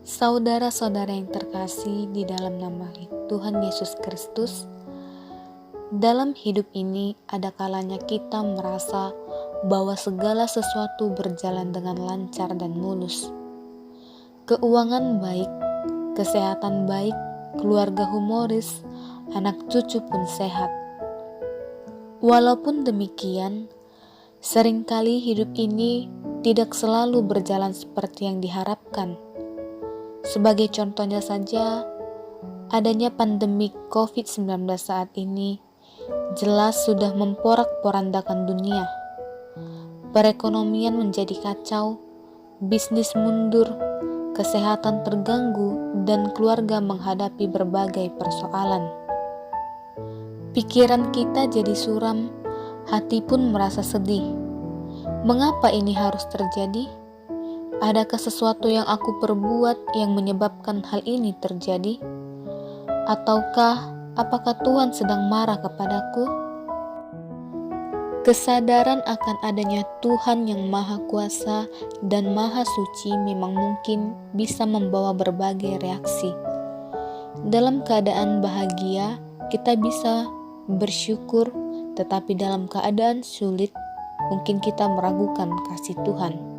Saudara-saudara yang terkasih di dalam nama Tuhan Yesus Kristus, dalam hidup ini ada kalanya kita merasa bahwa segala sesuatu berjalan dengan lancar dan mulus. Keuangan baik, kesehatan baik, keluarga humoris, anak cucu pun sehat. Walaupun demikian, seringkali hidup ini tidak selalu berjalan seperti yang diharapkan. Sebagai contohnya saja, adanya pandemi COVID-19 saat ini jelas sudah memporak-porandakan dunia. Perekonomian menjadi kacau, bisnis mundur, kesehatan terganggu, dan keluarga menghadapi berbagai persoalan. Pikiran kita jadi suram, hati pun merasa sedih. Mengapa ini harus terjadi? Adakah sesuatu yang aku perbuat yang menyebabkan hal ini terjadi? Ataukah apakah Tuhan sedang marah kepadaku? Kesadaran akan adanya Tuhan yang Maha Kuasa dan Maha Suci memang mungkin bisa membawa berbagai reaksi. Dalam keadaan bahagia, kita bisa bersyukur, tetapi dalam keadaan sulit, mungkin kita meragukan kasih Tuhan.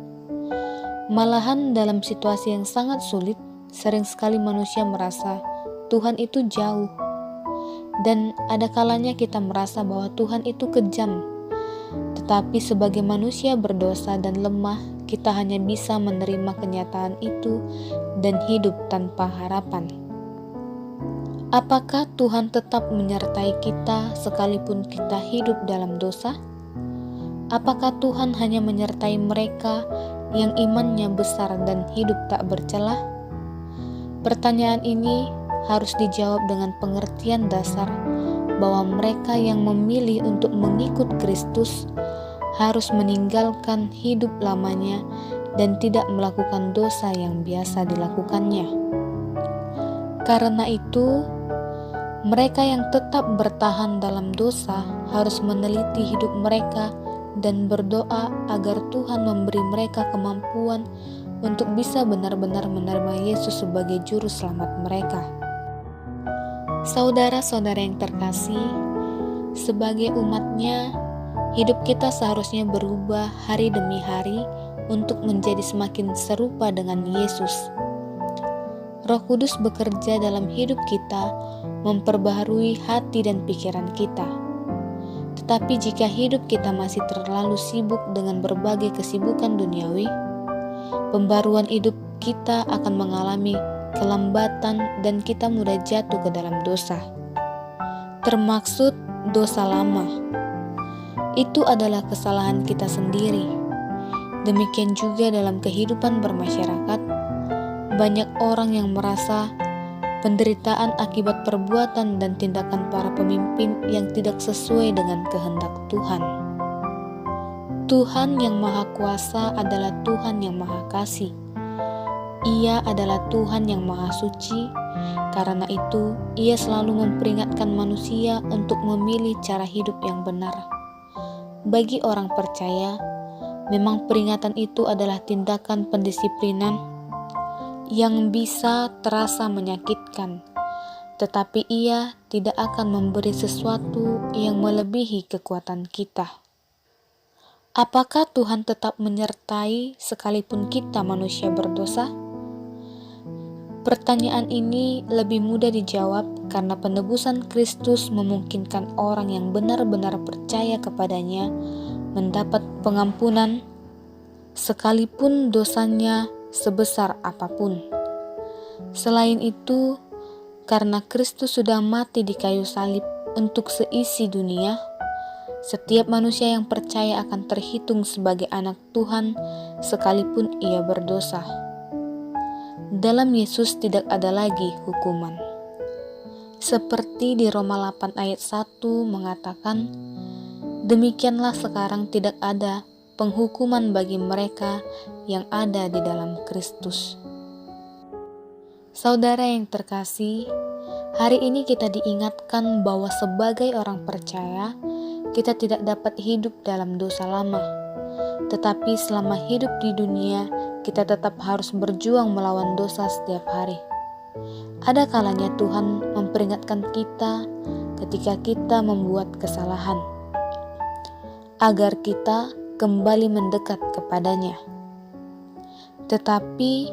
Malahan dalam situasi yang sangat sulit, sering sekali manusia merasa Tuhan itu jauh. Dan ada kalanya kita merasa bahwa Tuhan itu kejam. Tetapi sebagai manusia berdosa dan lemah, kita hanya bisa menerima kenyataan itu dan hidup tanpa harapan. Apakah Tuhan tetap menyertai kita sekalipun kita hidup dalam dosa? Apakah Tuhan hanya menyertai mereka yang imannya besar dan hidup tak bercelah? Pertanyaan ini harus dijawab dengan pengertian dasar bahwa mereka yang memilih untuk mengikut Kristus harus meninggalkan hidup lamanya dan tidak melakukan dosa yang biasa dilakukannya. Karena itu, mereka yang tetap bertahan dalam dosa harus meneliti hidup mereka dan berdoa agar Tuhan memberi mereka kemampuan untuk bisa benar-benar menerima Yesus sebagai juru selamat mereka. Saudara-saudara yang terkasih, sebagai umatnya, hidup kita seharusnya berubah hari demi hari untuk menjadi semakin serupa dengan Yesus. Roh Kudus bekerja dalam hidup kita, memperbaharui hati dan pikiran kita. Tetapi jika hidup kita masih terlalu sibuk dengan berbagai kesibukan duniawi, pembaruan hidup kita akan mengalami kelambatan dan kita mudah jatuh ke dalam dosa. Termaksud dosa lama. Itu adalah kesalahan kita sendiri. Demikian juga dalam kehidupan bermasyarakat, banyak orang yang merasa penderitaan akibat perbuatan dan tindakan para pemimpin yang tidak sesuai dengan kehendak Tuhan. Tuhan yang Maha Kuasa adalah Tuhan yang Maha Kasih. Ia adalah Tuhan yang Maha Suci. Karena itu, Ia selalu memperingatkan manusia untuk memilih cara hidup yang benar. Bagi orang percaya, memang peringatan itu adalah tindakan pendisiplinan yang bisa terasa menyakitkan, tetapi Ia tidak akan memberi sesuatu yang melebihi kekuatan kita. Apakah Tuhan tetap menyertai sekalipun kita manusia berdosa? Pertanyaan ini lebih mudah dijawab karena penebusan Kristus memungkinkan orang yang benar-benar percaya kepadanya mendapat pengampunan sekalipun dosanya sebesar apapun. Selain itu, karena Kristus sudah mati di kayu salib untuk seisi dunia, setiap manusia yang percaya akan terhitung sebagai anak Tuhan sekalipun ia berdosa. Dalam Yesus tidak ada lagi hukuman. Seperti di Roma 8 ayat 1 mengatakan, demikianlah sekarang tidak ada penghukuman bagi mereka yang ada di dalam Kristus. Saudara yang terkasih, hari ini kita diingatkan bahwa sebagai orang percaya, kita tidak dapat hidup dalam dosa lama. Tetapi selama hidup di dunia, kita tetap harus berjuang melawan dosa setiap hari. Ada kalanya Tuhan memperingatkan kita ketika kita membuat kesalahan, agar kita kembali mendekat kepadanya. Tetapi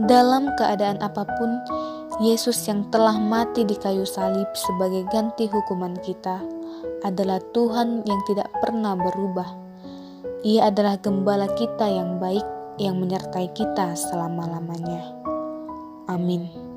dalam keadaan apapun, Yesus yang telah mati di kayu salib sebagai ganti hukuman kita adalah Tuhan yang tidak pernah berubah. Ia adalah gembala kita yang baik yang menyertai kita selama-lamanya. Amin.